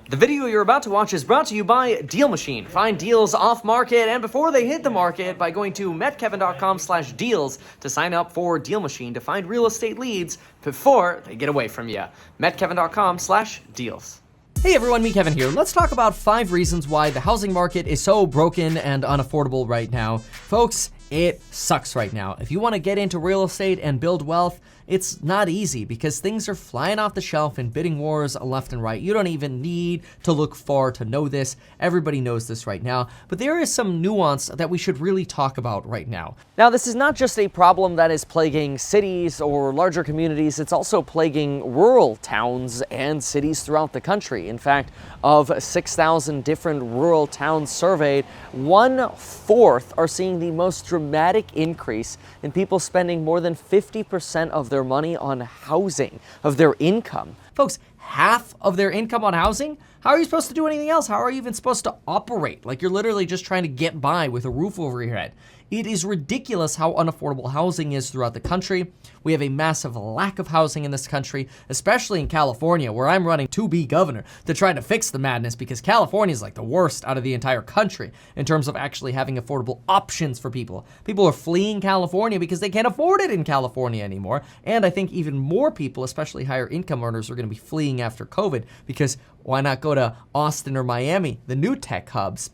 The video you're about to watch is brought to you by Deal Machine. Find deals off market and before they hit the market by going to metkevin.com/deals to sign up for Deal Machine to find real estate leads before they get away from you. metkevin.com/deals. Hey everyone, me Kevin here. Let's talk about 5 reasons why the housing market is so broken and unaffordable right now. Folks, it sucks right now. If you want to get into real estate and build wealth, it's not easy because things are flying off the shelf in bidding wars left and right. You don't even need to look far to know this. Everybody knows this right now. But there is some nuance that we should really talk about right now. Now, this is not just a problem that is plaguing cities or larger communities. It's also plaguing rural towns and cities throughout the country. In fact, of 6,000 different rural towns surveyed, 1/4 are seeing the most dramatic increase in people spending more than 50% of their money on housing, of their income. Folks, half of their income on housing? How are you supposed to do anything else? How are you even supposed to operate? Like you're literally just trying to get by with a roof over your head. It is ridiculous how unaffordable housing is throughout the country. We have a massive lack of housing in this country, especially in California, where I'm running to be governor to try to fix the madness because California is like the worst out of the entire country in terms of actually having affordable options for people. People are fleeing California because they can't afford it in California anymore. And I think even more people, especially higher income earners, are going to be fleeing after COVID because why not go to Austin or Miami, the new tech hubs?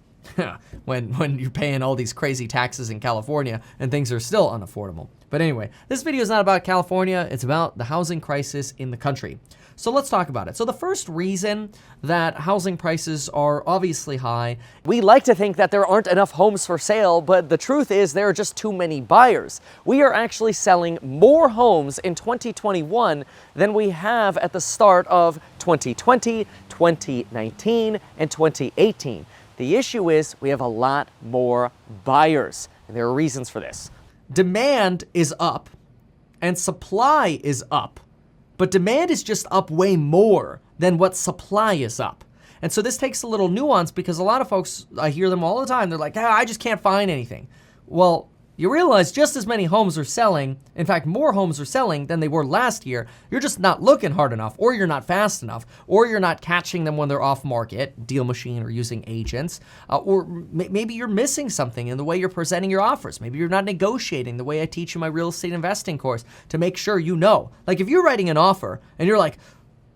when you're paying all these crazy taxes in California and things are still unaffordable. But anyway, this video is not about California, it's about the housing crisis in the country. So let's talk about it. So the first reason that housing prices are obviously high, we like to think that there aren't enough homes for sale, but the truth is there are just too many buyers. We are actually selling more homes in 2021 than we have at the start of 2020, 2019, and 2018. The issue is we have a lot more buyers, and there are reasons for this. Demand is up, and supply is up, but demand is just up way more than what supply is up. And so this takes a little nuance because a lot of folks, I hear them all the time, they're like, I just can't find anything. Well, you realize just as many homes are selling, in fact, more homes are selling than they were last year. You're just not looking hard enough, or you're not fast enough, or you're not catching them when they're off market, Deal Machine or using agents, or maybe you're missing something in the way you're presenting your offers. Maybe you're not negotiating the way I teach in my real estate investing course to make sure you know. Like if you're writing an offer and you're like,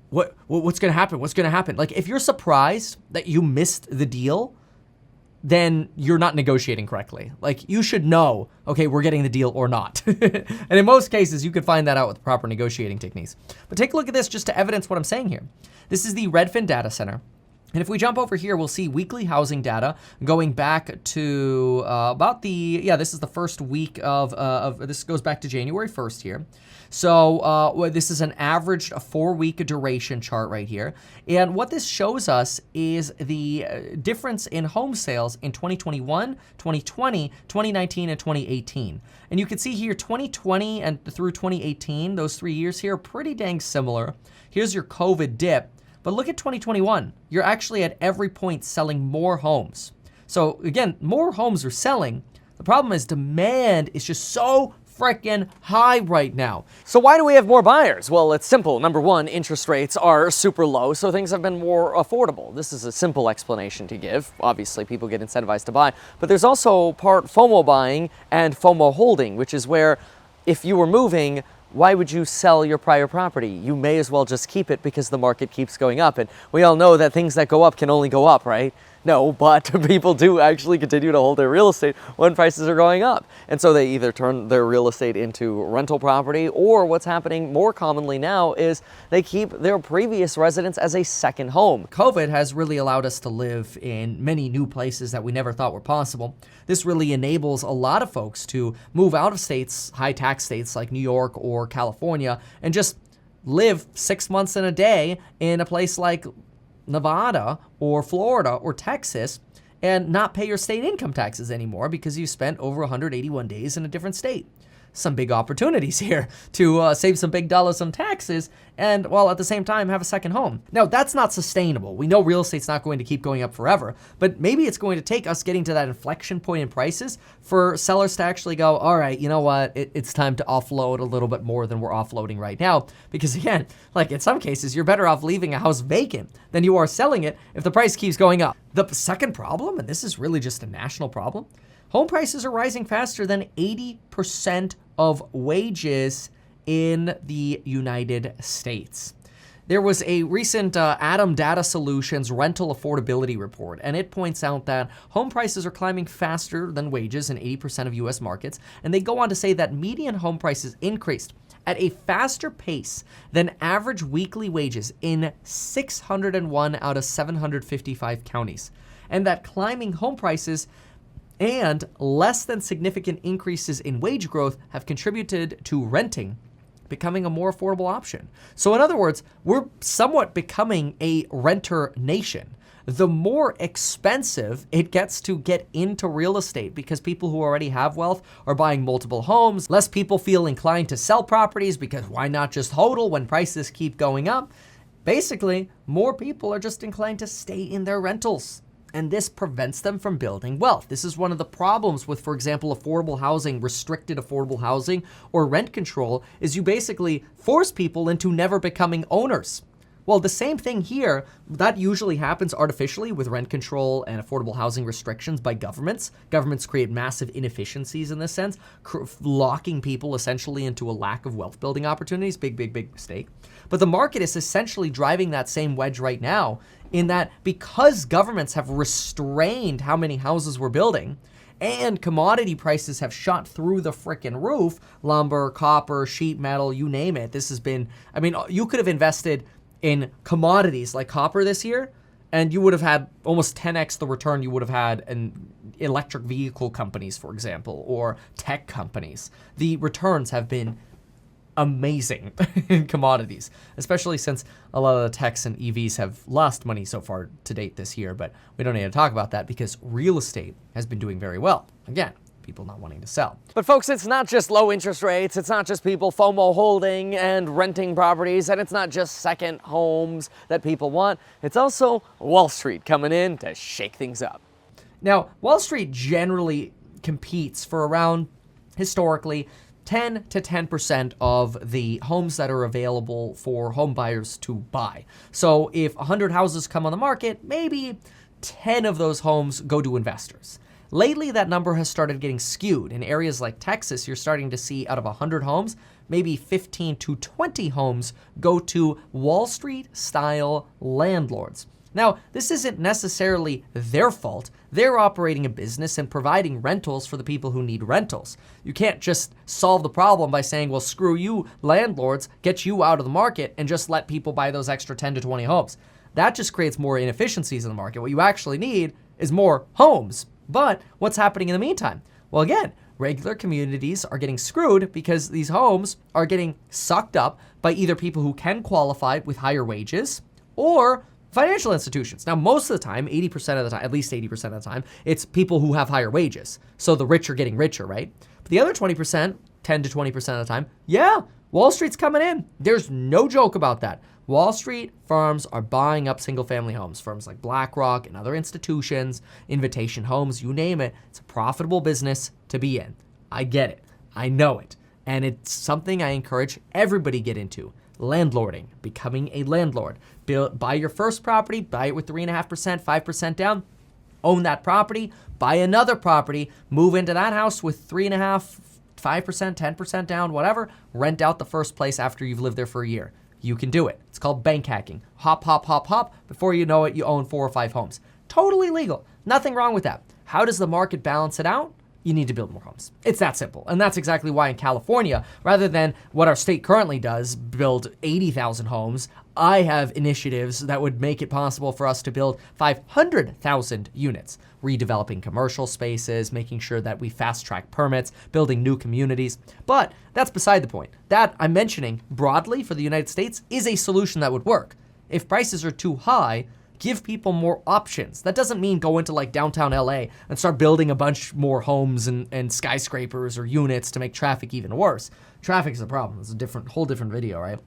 what's going to happen? What's going to happen? Like if you're surprised that you missed the deal, then you're not negotiating correctly. Like you should know, okay, we're getting the deal or not. And in most cases, you could find that out with proper negotiating techniques. But take a look at this just to evidence what I'm saying here. This is the Redfin data center. And if we jump over here, we'll see weekly housing data going back to this is the first week this goes back to January 1st here. So this is an averaged 4-week duration chart right here. And what this shows us is the difference in home sales in 2021, 2020, 2019, and 2018. And you can see here 2020 and through 2018, those 3 years here are pretty dang similar. Here's your COVID dip. But look at 2021. You're actually at every point selling more homes. So again, more homes are selling. The problem is demand is just so freaking high right now. So why do we have more buyers? Well, it's simple. Number one, interest rates are super low, so things have been more affordable. This is a simple explanation to give. Obviously, people get incentivized to buy. But there's also part FOMO buying and FOMO holding, which is where if you were moving, why would you sell your prior property? You may as well just keep it because the market keeps going up. And we all know that things that go up can only go up, right? No, but people do actually continue to hold their real estate when prices are going up. And so they either turn their real estate into rental property, or what's happening more commonly now is they keep their previous residence as a second home. COVID has really allowed us to live in many new places that we never thought were possible. This really enables a lot of folks to move out of states, high tax states like New York or California, and just live 6 months in a day in a place like Nevada or Florida or Texas and not pay your state income taxes anymore because you spent over 181 days in a different state. some big opportunities here to save some big dollars on taxes and, while at the same time, have a second home. Now, that's not sustainable. We know real estate's not going to keep going up forever, but maybe it's going to take us getting to that inflection point in prices for sellers to actually go, all right, you know what, it's time to offload a little bit more than we're offloading right now. Because again, like in some cases, you're better off leaving a house vacant than you are selling it if the price keeps going up. The second problem, and this is really just a national problem, home prices are rising faster than 80% of wages in the United States. There was a recent Adam Data Solutions rental affordability report, and it points out that home prices are climbing faster than wages in 80% of US markets, and they go on to say that median home prices increased at a faster pace than average weekly wages in 601 out of 755 counties, and that climbing home prices and less than significant increases in wage growth have contributed to renting becoming a more affordable option. So in other words, we're somewhat becoming a renter nation. The more expensive it gets to get into real estate because people who already have wealth are buying multiple homes, less people feel inclined to sell properties because why not just hodl when prices keep going up? Basically, more people are just inclined to stay in their rentals. And this prevents them from building wealth. This is one of the problems with, for example, affordable housing, restricted affordable housing, or rent control, is you basically force people into never becoming owners. Well, the same thing here, that usually happens artificially with rent control and affordable housing restrictions by governments. Governments create massive inefficiencies in this sense, locking people essentially into a lack of wealth building opportunities. Big mistake. But the market is essentially driving that same wedge right now, in that because governments have restrained how many houses we're building and commodity prices have shot through the frickin' roof, lumber, copper, sheet metal, you name it. This has been, I mean, you could have invested in commodities like copper this year, and you would have had almost 10x the return you would have had in electric vehicle companies, for example, or tech companies. The returns have been amazing in commodities, especially since a lot of the techs and EVs have lost money so far to date this year, but we don't need to talk about that because real estate has been doing very well. Again, people not wanting to sell. But folks, it's not just low interest rates, it's not just people FOMO holding and renting properties, and it's not just second homes that people want, it's also Wall Street coming in to shake things up. Now, Wall Street generally competes for around, historically, 10 to 10% of the homes that are available for home buyers to buy. So if 100 houses come on the market, maybe 10 of those homes go to investors. Lately, that number has started getting skewed. In areas like Texas, you're starting to see out of 100 homes, maybe 15 to 20 homes go to Wall Street-style landlords. Now, this isn't necessarily their fault. They're operating a business and providing rentals for the people who need rentals. You can't just solve the problem by saying, well, screw you, landlords, get you out of the market and just let people buy those extra 10 to 20 homes. That just creates more inefficiencies in the market. What you actually need is more homes. But what's happening in the meantime? Well, again, regular communities are getting screwed because these homes are getting sucked up by either people who can qualify with higher wages or financial institutions. Now, most of the time, 80% of the time, at least 80% of the time, it's people who have higher wages. So the rich are getting richer, right? But the other 20%, 10 to 20% of the time, yeah, Wall Street's coming in. There's no joke about that. Wall Street firms are buying up single-family homes. Firms like BlackRock and other institutions, Invitation Homes, you name it. It's a profitable business to be in. I get it. I know it. And it's something I encourage everybody get into. Landlording, becoming a landlord. Buy your first property, buy it with 3.5%, 5% down, own that property, buy another property, move into that house with 3.5%, 5%, 10% down, whatever, rent out the first place after you've lived there for a year. You can do it. It's called bank hacking. Hop, hop, hop, hop. Before you know it, you own 4 or 5 homes. Totally legal. Nothing wrong with that. How does the market balance it out? You need to build more homes. It's that simple. And that's exactly why in California, rather than what our state currently does, build 80,000 homes, I have initiatives that would make it possible for us to build 500,000 units, redeveloping commercial spaces, making sure that we fast track permits, building new communities. But that's beside the point. That I'm mentioning broadly for the United States is a solution that would work. If prices are too high, Give people more options. That doesn't mean go into like downtown LA and start building a bunch more homes and skyscrapers or units to make traffic even worse. Traffic is a problem. It's a whole different video, right?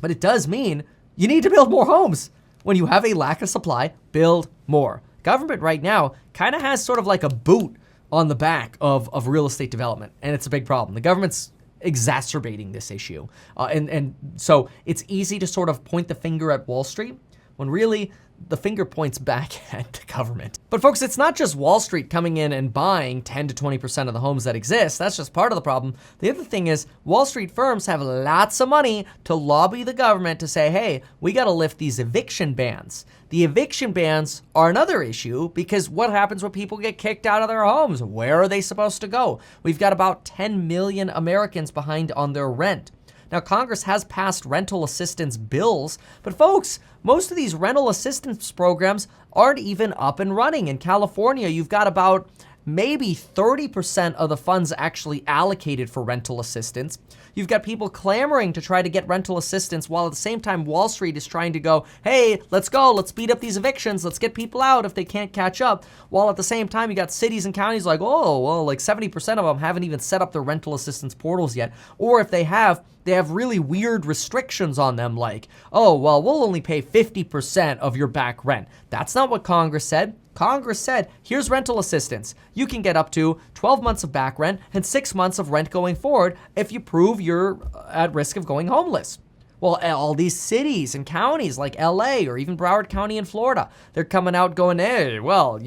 But it does mean you need to build more homes. When you have a lack of supply, build more. Government right now kind of has sort of like a boot on the back of real estate development, and it's a big problem. The government's exacerbating this issue. And so it's easy to sort of point the finger at Wall Street when really the finger points back at the government. But folks, it's not just Wall Street coming in and buying 10 to 20% of the homes that exist. That's just part of the problem. The other thing is Wall Street firms have lots of money to lobby the government to say, hey, we got to lift these eviction bans. The eviction bans are another issue because what happens when people get kicked out of their homes? Where are they supposed to go? We've got about 10 million Americans behind on their rent. Now, Congress has passed rental assistance bills, but folks, most of these rental assistance programs aren't even up and running. In California, you've got about maybe 30% of the funds actually allocated for rental assistance. You've got people clamoring to try to get rental assistance while at the same time Wall Street is trying to go, hey, let's go, let's speed up these evictions, let's get people out if they can't catch up. While at the same time, you got cities and counties like, oh, well, like 70% of them haven't even set up their rental assistance portals yet. Or if they have really weird restrictions on them like, oh, well, we'll only pay 50% of your back rent. That's not what Congress said. Congress said, here's rental assistance. You can get up to 12 months of back rent and 6 months of rent going forward if you prove you're at risk of going homeless. Well, all these cities and counties like LA or even Broward County in Florida, they're coming out going, hey, well,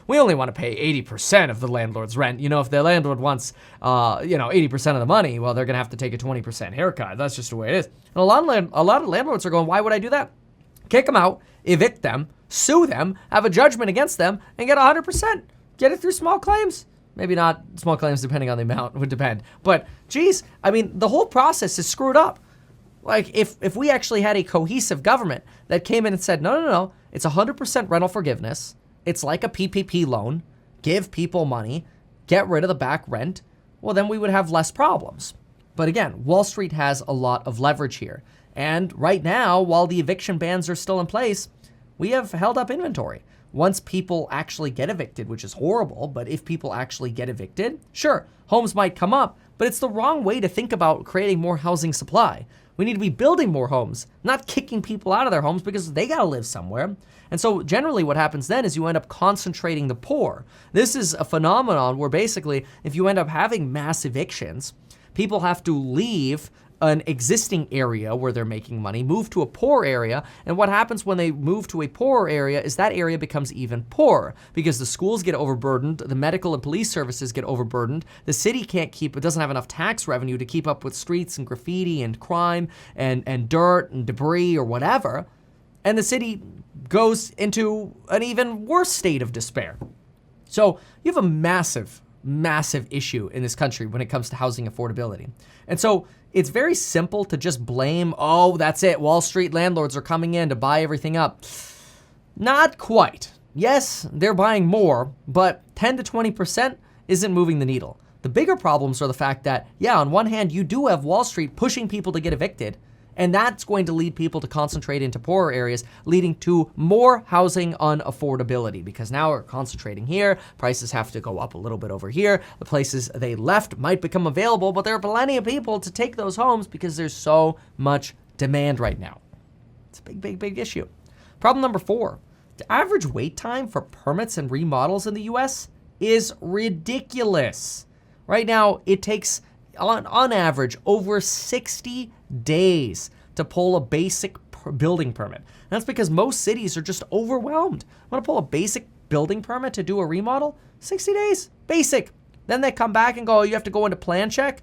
we only want to pay 80% of the landlord's rent. If the landlord wants, 80% of the money, well, they're going to have to take a 20% haircut. That's just the way it is. And a lot of landlords are going, why would I do that? Kick them out, evict them, sue them, have a judgment against them, and get 100%. Get it through small claims. Maybe not small claims depending on the amount, would depend. But geez, the whole process is screwed up. Like if we actually had a cohesive government that came in and said, no, it's 100% rental forgiveness. It's like a PPP loan. Give people money, get rid of the back rent. Well, then we would have less problems. But again, Wall Street has a lot of leverage here. And right now, while the eviction bans are still in place, we have held up inventory. Once people actually get evicted, which is horrible, but if people actually get evicted, sure, homes might come up, but it's the wrong way to think about creating more housing supply. We need to be building more homes, not kicking people out of their homes because they gotta live somewhere. And so generally what happens then is you end up concentrating the poor. This is a phenomenon where basically if you end up having mass evictions, people have to leave an existing area where they're making money, move to a poor area, and what happens when they move to a poorer area is that area becomes even poorer because the schools get overburdened, the medical and police services get overburdened, the city it doesn't have enough tax revenue to keep up with streets and graffiti and crime and dirt and debris or whatever, and the city goes into an even worse state of despair. So you have a massive issue in this country when it comes to housing affordability. And so it's very simple to just blame, oh, that's it, Wall Street landlords are coming in to buy everything up. Not quite. Yes, they're buying more, but 10 to 20% isn't moving the needle. The bigger problems are the fact that, yeah, on one hand, you do have Wall Street pushing people to get evicted, and that's going to lead people to concentrate into poorer areas, leading to more housing unaffordability because now we're concentrating here. Prices have to go up a little bit over here. The places they left might become available, but there are plenty of people to take those homes because there's so much demand right now. It's a big issue. Problem number 4, the average wait time for permits and remodels in the US is ridiculous. Right now, it takes on average over 60 days to pull a basic building permit. And that's because most cities are just overwhelmed. Want to pull a basic building permit to do a remodel? 60 days, basic. Then they come back and go, oh, you have to go into plan check?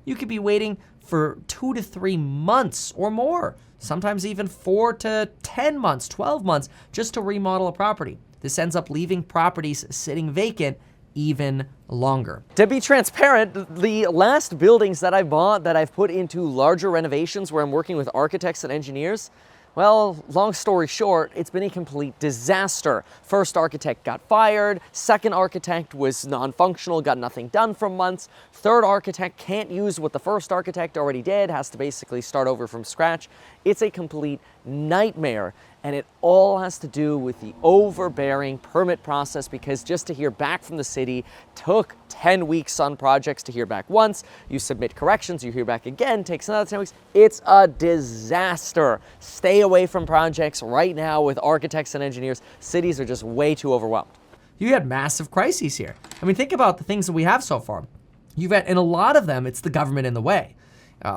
You could be waiting for 2 to 3 months or more, sometimes even 4 to 10 months, 12 months, just to remodel a property. This ends up leaving properties sitting vacant even longer. To be transparent, the last buildings that I bought that I've put into larger renovations where I'm working with architects and engineers, well, long story short, it's been a complete disaster. First architect got fired, second architect was non-functional, got nothing done for months, third architect can't use what the first architect already did, has to basically start over from scratch. It's a complete nightmare. And it all has to do with the overbearing permit process, because just to hear back from the city took 10 weeks on projects. To hear back once, you submit corrections, you hear back again, takes another 10 weeks. It's a disaster. Stay away from projects right now with architects and engineers. Cities are just way too overwhelmed. You had massive crises here. I mean, think about the things that we have so far. You've had, in a lot of them, it's the government in the way.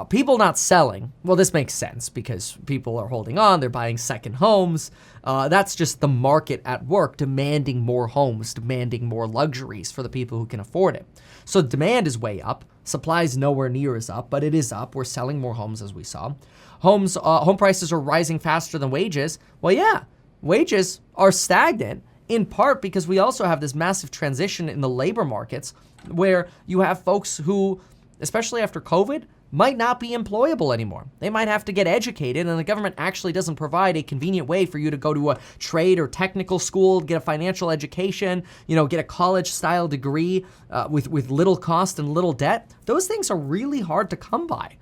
People not selling, well, this makes sense because people are holding on, they're buying second homes. That's just the market at work demanding more homes, demanding more luxuries for the people who can afford it. So demand is way up, supply is nowhere near as up, but it is up. We're selling more homes as we saw. Home prices are rising faster than wages. Well, yeah, wages are stagnant in part because we also have this massive transition in the labor markets where you have folks who, especially after COVID, might not be employable anymore. They might have to get educated, and the government actually doesn't provide a convenient way for you to go to a trade or technical school, get a financial education, get a college-style degree with little cost and little debt. Those things are really hard to come by.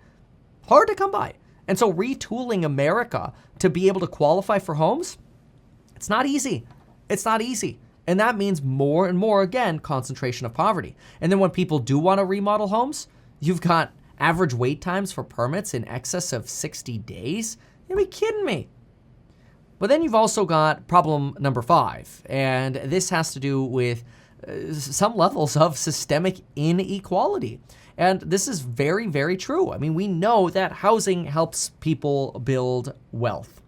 Hard to come by. And so retooling America to be able to qualify for homes, it's not easy. It's not easy. And that means more and more, again, concentration of poverty. And then when people do want to remodel homes, you've got average wait times for permits in excess of 60 days? You're kidding me. But then you've also got problem number 5, and this has to do with some levels of systemic inequality. And this is very, very true. I mean, we know that housing helps people build wealth.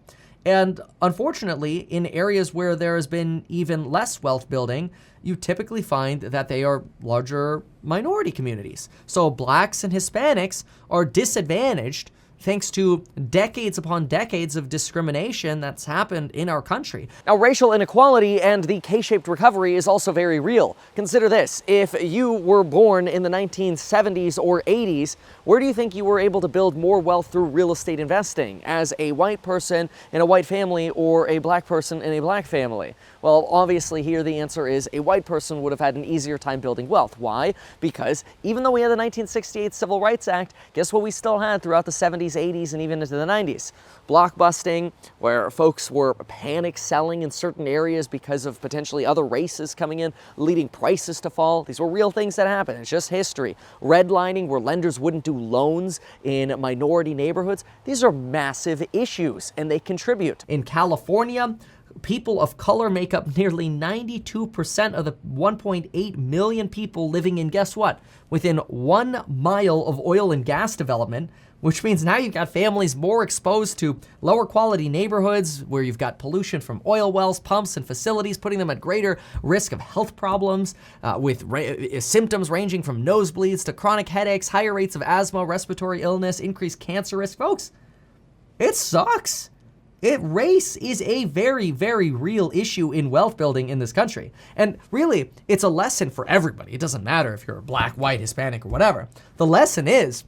And unfortunately, in areas where there has been even less wealth building, you typically find that they are larger minority communities. So blacks and Hispanics are disadvantaged thanks to decades upon decades of discrimination that's happened in our country. Now, racial inequality and the K-shaped recovery is also very real. Consider this. If you were born in the 1970s or 80s, where do you think you were able to build more wealth through real estate investing? As a white person in a white family or a black person in a black family? Well, obviously here the answer is a white person would have had an easier time building wealth. Why? Because even though we had the 1968 Civil Rights Act, guess what we still had throughout the 70s, 80s, and even into the 90s? Blockbusting, where folks were panic selling in certain areas because of potentially other races coming in, leading prices to fall. These were real things that happened. It's just history. Redlining, where lenders wouldn't do loans in minority neighborhoods. These are massive issues, and they contribute. In California, people of color make up nearly 92% of the 1.8 million people living in, guess what? Within 1 mile of oil and gas development, which means now you've got families more exposed to lower quality neighborhoods where you've got pollution from oil wells, pumps, and facilities, putting them at greater risk of health problems with symptoms ranging from nosebleeds to chronic headaches, higher rates of asthma, respiratory illness, increased cancer risk. Folks, it sucks. Race is a very, very real issue in wealth building in this country. And really, it's a lesson for everybody. It doesn't matter if you're black, white, Hispanic, or whatever. The lesson is,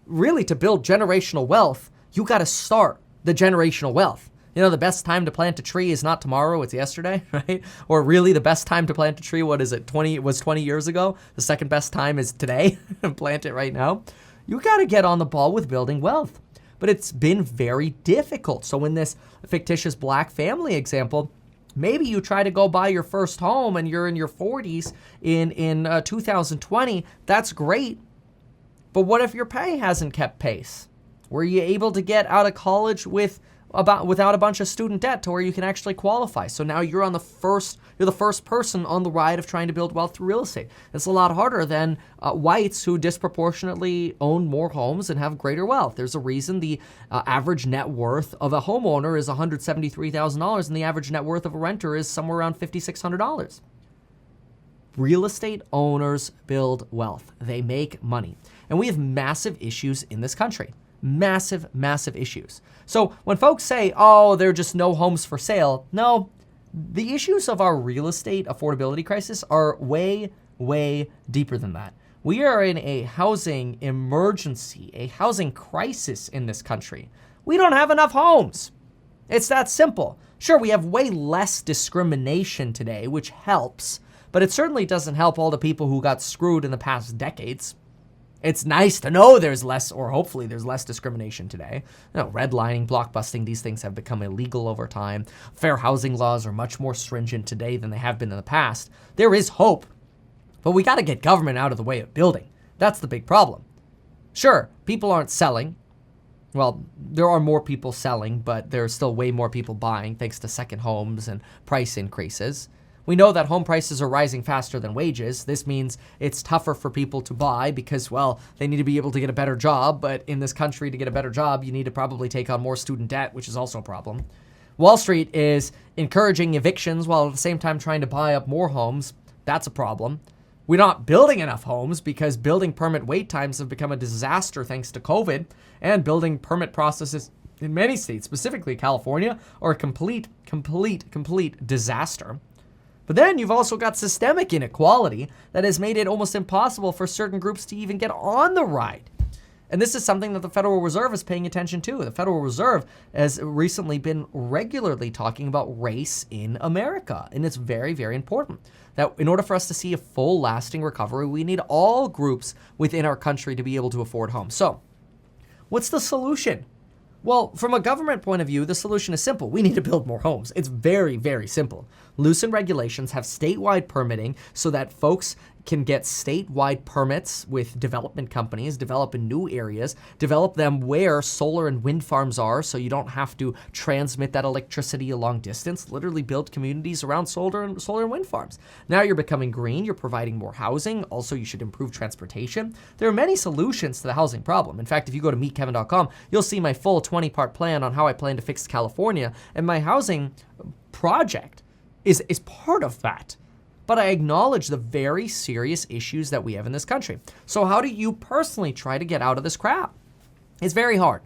really, to build generational wealth, you got to start the generational wealth. The best time to plant a tree is not tomorrow, it's yesterday, right? Or really the best time to plant a tree, 20 years ago? The second best time is today. Plant it right now. You got to get on the ball with building wealth. But it's been very difficult. So in this fictitious black family example, maybe you try to go buy your first home and you're in your 40s in 2020. That's great. But what if your pay hasn't kept pace? Were you able to get out of college without a bunch of student debt to where you can actually qualify? So now you're the first person on the ride of trying to build wealth through real estate. It's a lot harder than whites who disproportionately own more homes and have greater wealth. There's a reason the average net worth of a homeowner is $173,000 and the average net worth of a renter is somewhere around $5,600. Real estate owners build wealth. They make money. And we have massive issues in this country. Massive, massive issues. So when folks say, oh, there are just no homes for sale, no, the issues of our real estate affordability crisis are way, way deeper than that. We are in a housing emergency, a housing crisis in this country. We don't have enough homes. It's that simple. Sure, we have way less discrimination today, which helps, but it certainly doesn't help all the people who got screwed in the past decades. It's nice to know there's less, or hopefully there's less discrimination today. Redlining, blockbusting, these things have become illegal over time. Fair housing laws are much more stringent today than they have been in the past. There is hope, but we got to get government out of the way of building. That's the big problem. Sure, people aren't selling. Well, there are more people selling, but there are still way more people buying thanks to second homes and price increases. We know that home prices are rising faster than wages. This means it's tougher for people to buy because, well, they need to be able to get a better job. But in this country, to get a better job, you need to probably take on more student debt, which is also a problem. Wall Street is encouraging evictions while at the same time trying to buy up more homes. That's a problem. We're not building enough homes because building permit wait times have become a disaster thanks to COVID, and building permit processes in many states, specifically California, are a complete disaster. But then you've also got systemic inequality that has made it almost impossible for certain groups to even get on the ride. And this is something that the Federal Reserve is paying attention to. The Federal Reserve has recently been regularly talking about race in America. And it's very, very important that in order for us to see a full lasting recovery, we need all groups within our country to be able to afford homes. So what's the solution? Well, from a government point of view, the solution is simple. We need to build more homes. It's very, very simple. Loosen regulations, have statewide permitting so that folks can get statewide permits with development companies, develop in new areas, develop them where solar and wind farms are so you don't have to transmit that electricity a long distance, literally build communities around solar and wind farms. Now you're becoming green, you're providing more housing. Also, you should improve transportation. There are many solutions to the housing problem. In fact, if you go to meetkevin.com, you'll see my full 20-part plan on how I plan to fix California, and my housing project is part of that. But I acknowledge the very serious issues that we have in this country. So how do you personally try to get out of this crap? It's very hard.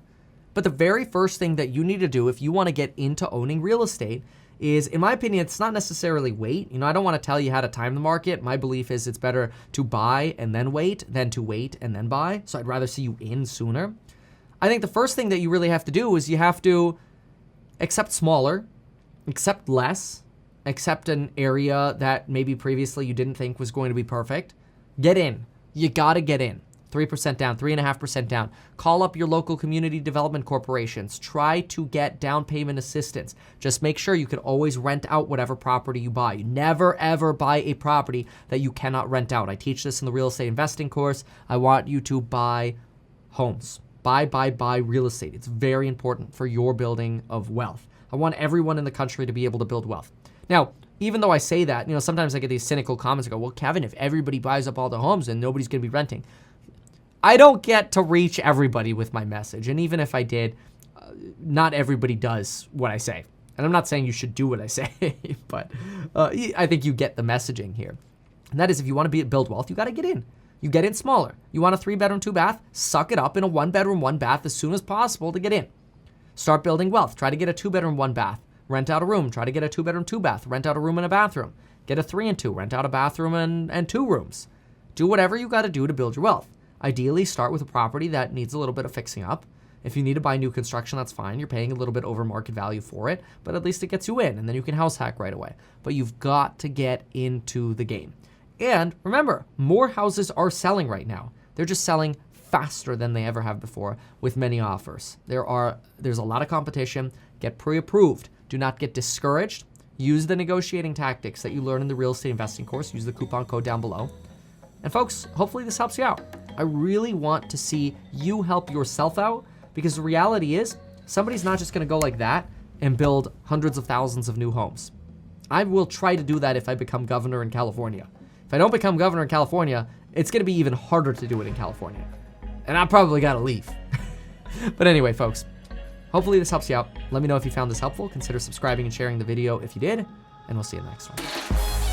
But the very first thing that you need to do if you want to get into owning real estate is, in my opinion, it's not necessarily wait. I don't want to tell you how to time the market. My belief is it's better to buy and then wait than to wait and then buy. So I'd rather see you in sooner. I think the first thing that you really have to do is you have to accept smaller, accept less, accept an area that maybe previously you didn't think was going to be perfect. Get in. You got to get in. 3% down, 3.5% down. Call up your local community development corporations. Try to get down payment assistance. Just make sure you can always rent out whatever property you buy. You never, ever buy a property that you cannot rent out. I teach this in the real estate investing course. I want you to buy homes. Buy real estate. It's very important for your building of wealth. I want everyone in the country to be able to build wealth. Now, even though I say that, sometimes I get these cynical comments that go, well, Kevin, if everybody buys up all the homes, then nobody's going to be renting. I don't get to reach everybody with my message. And even if I did, not everybody does what I say. And I'm not saying you should do what I say, but I think you get the messaging here. And that is, if you want to build wealth, you got to get in. You get in smaller. You want a 3-bedroom, 2-bath? Suck it up in a 1-bedroom, 1-bath as soon as possible to get in. Start building wealth. Try to get a 2-bedroom, 1-bath. Rent out a room. Try to get a 2-bedroom, 2-bath. Rent out a room and a bathroom. Get a 3 and 2. Rent out a bathroom and 2 rooms. Do whatever you got to do to build your wealth. Ideally, start with a property that needs a little bit of fixing up. If you need to buy new construction, that's fine. You're paying a little bit over market value for it, but at least it gets you in, and then you can house hack right away. But you've got to get into the game. And remember, more houses are selling right now. They're just selling faster than they ever have before with many offers. There's a lot of competition. Get pre-approved. Do not get discouraged. Use the negotiating tactics that you learn in the real estate investing course. Use the coupon code down below. And folks, hopefully this helps you out. I really want to see you help yourself out, because the reality is somebody's not just going to go like that and build hundreds of thousands of new homes. I will try to do that if I become governor in California. If I don't become governor in California, it's going to be even harder to do it in California. And I probably got to leave. But anyway, folks, hopefully this helps you out. Let me know if you found this helpful. Consider subscribing and sharing the video if you did, and we'll see you in the next one.